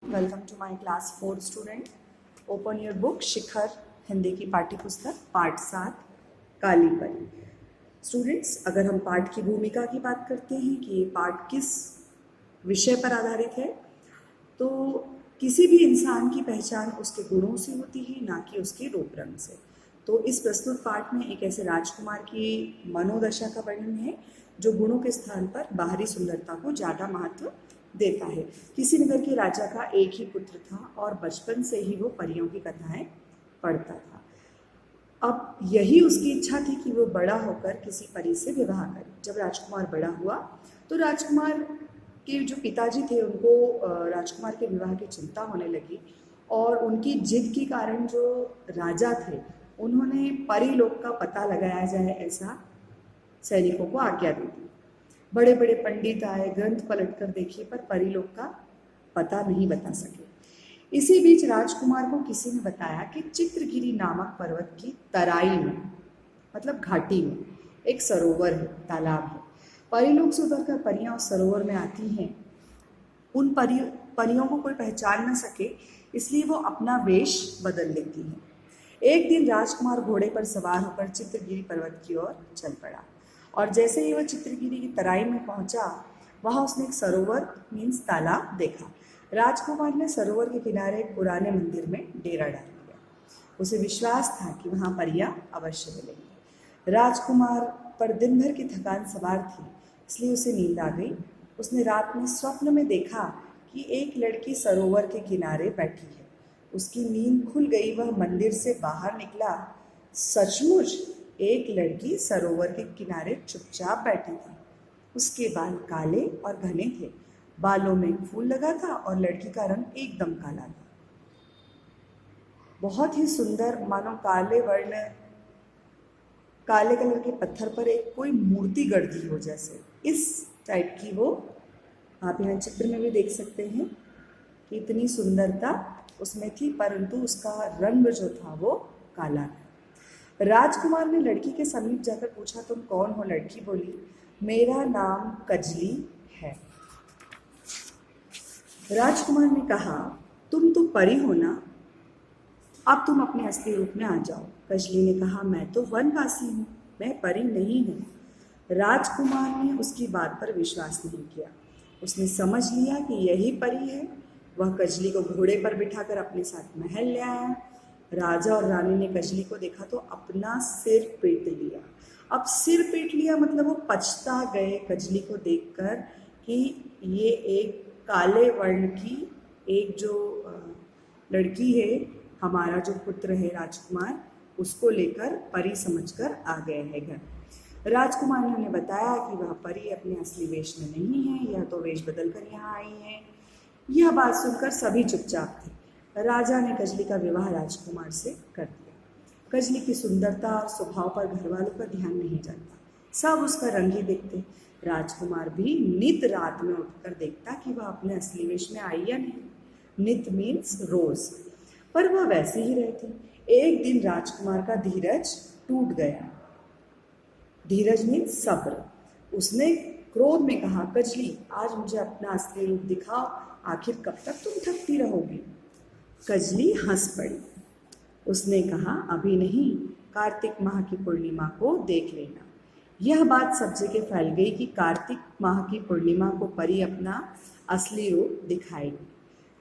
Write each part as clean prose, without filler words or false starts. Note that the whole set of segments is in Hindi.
Welcome to my class 4 student. Open your book Shikhar Hindi की पाठ्य पुस्तक पाठ 7 काली परी। स्टूडेंट्स, अगर हम पाठ की भूमिका की बात करते हैं कि ये पाठ किस विषय पर आधारित है, तो किसी भी इंसान की पहचान उसके गुणों से होती है, ना कि उसके रूप रंग से। तो इस प्रस्तुत पाठ में एक ऐसे राजकुमार की मनोदशा का वर्णन है जो गुणों के स्थान पर बाहरी सुंदरता को ज़्यादा महत्व देता है। किसी नगर के राजा का एक ही पुत्र था और बचपन से ही वो परियों की कथाएं पढ़ता था। अब यही उसकी इच्छा थी कि वो बड़ा होकर किसी परी से विवाह करे। जब राजकुमार बड़ा हुआ तो राजकुमार के जो पिताजी थे उनको राजकुमार के विवाह की चिंता होने लगी और उनकी जिद के कारण जो राजा थे उन्होंने परीलोक का पता लगाया जाए ऐसा सैनिकों को आज्ञा दी थी। बड़े बड़े पंडित आए, ग्रंथ पलट कर देखे, पर परीलोक का पता नहीं बता सके। इसी बीच राजकुमार को किसी ने बताया कि चित्रगिरी नामक पर्वत की तराई में, मतलब घाटी में, एक सरोवर है, तालाब है। परीलोक से उतरकर परियां उस सरोवर में आती हैं। उन परियों को कोई पहचान न सके, इसलिए वो अपना वेश बदल लेती हैं। एक दिन राजकुमार घोड़े पर सवार होकर चित्रगिरी पर्वत की ओर चल पड़ा और जैसे ही वह चित्रगिरी की तराई में पहुंचा, वहां उसने एक सरोवर मीन्स तालाब देखा। राजकुमार ने सरोवर के किनारे एक पुराने मंदिर में डेरा डाल दिया। उसे विश्वास था कि वहां परियां अवश्य मिलेंगी। राजकुमार पर दिन भर की थकान सवार थी, इसलिए उसे नींद आ गई। उसने रात में स्वप्न में देखा कि एक लड़की सरोवर के किनारे बैठी है। उसकी नींद खुल गई, वह मंदिर से बाहर निकला। सचमुच एक लड़की सरोवर के किनारे चुपचाप बैठी थी। उसके बाल काले और घने थे, बालों में फूल लगा था और लड़की का रंग एकदम काला था, बहुत ही सुंदर, मानो काले कलर के पत्थर पर एक कोई मूर्ति गढ़ दी हो जैसे। इस टाइप की वो आप यहाँ चित्र में भी देख सकते हैं कि इतनी सुंदरता उसमें थी, परंतु उसका रंग जो था वो काला था। राजकुमार ने लड़की के समीप जाकर पूछा, तुम कौन हो? लड़की बोली, मेरा नाम कजली है। राजकुमार ने कहा, तुम तो परी हो ना, अब तुम अपने असली रूप में आ जाओ। कजली ने कहा, मैं तो वनवासी हूँ, मैं परी नहीं हूँ। राजकुमार ने उसकी बात पर विश्वास नहीं किया। उसने समझ लिया कि यही परी है। वह कजली को घोड़े पर बिठाकर अपने साथ महल ले आया। राजा और रानी ने कजली को देखा तो अपना सिर पीट लिया। अब सिर पीट लिया मतलब वो पछता गए कजली को देखकर कि ये एक काले वर्ण की एक जो लड़की है, हमारा जो पुत्र है राजकुमार, उसको लेकर परी समझकर आ गए हैं घर। राजकुमार ने उन्हें बताया कि वह परी अपने असली वेश में नहीं है, यह तो वेश बदल कर यहाँ आई है। यह बात सुनकर सभी चुपचाप थे। राजा ने कजली का विवाह राजकुमार से कर दिया। कजली की सुंदरता और स्वभाव पर घरवालों का ध्यान नहीं जाता, सब उसका रंग ही देखते। राजकुमार भी नित रात में उठकर देखता कि वह अपने असली वेश में आई या नहीं। नित मीन्स रोज, पर वह वैसे ही रहती। एक दिन राजकुमार का धीरज टूट गया। धीरज मीन्स सब्र। उसने क्रोध में कहा, कजली, आज मुझे अपना असली रूप दिखाओ, आखिर कब तक तुम थकती रहोगी? कजली हंस पड़ी। उसने कहा, अभी नहीं, कार्तिक माह की पूर्णिमा को देख लेना। यह बात सब जगह फैल गई कि कार्तिक माह की पूर्णिमा को परी अपना असली रूप दिखाएगी।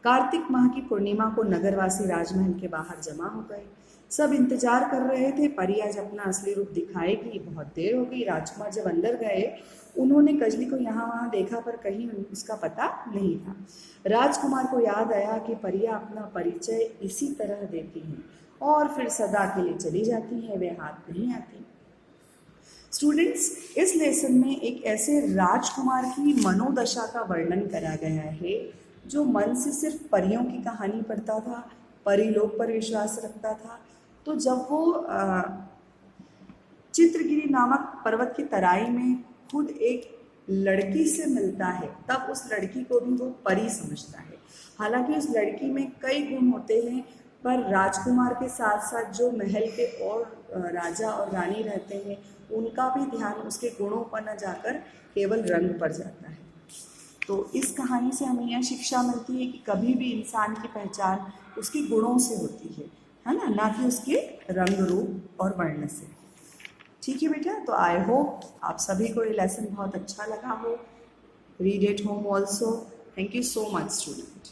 कार्तिक माह की पूर्णिमा को नगरवासी राजमहल के बाहर जमा हो गए। सब इंतजार कर रहे थे, परी आज अपना असली रूप दिखाएगी। बहुत देर हो गई। राजकुमार जब अंदर गए, उन्होंने कजली को यहाँ वहाँ देखा, पर कहीं उसका पता नहीं था। राजकुमार को याद आया कि परियां अपना परिचय इसी तरह देती हैं और फिर सदा के लिए चली जाती हैं, वे हाथ नहीं आती। स्टूडेंट्स, इस लेसन में एक ऐसे राजकुमार की मनोदशा का वर्णन करा गया है जो मन से सिर्फ परियों की कहानी पढ़ता था, परीलोक पर विश्वास रखता था। तो जब वो चित्रगिरी नामक पर्वत की तराई में खुद एक लड़की से मिलता है, तब उस लड़की को भी वो परी समझता है। हालांकि उस लड़की में कई गुण होते हैं, पर राजकुमार के साथ साथ जो महल के और राजा और रानी रहते हैं, उनका भी ध्यान उसके गुणों पर न जाकर केवल रंग पर जाता है। तो इस कहानी से हमें यह शिक्षा मिलती है कि कभी भी इंसान की पहचान उसके गुणों से होती है ना कि उसके रंग रूप और वर्ण से। ठीक है बेटा, तो आई होप आप सभी को ये लेसन बहुत अच्छा लगा हो। Read it home also. Thank you so much student.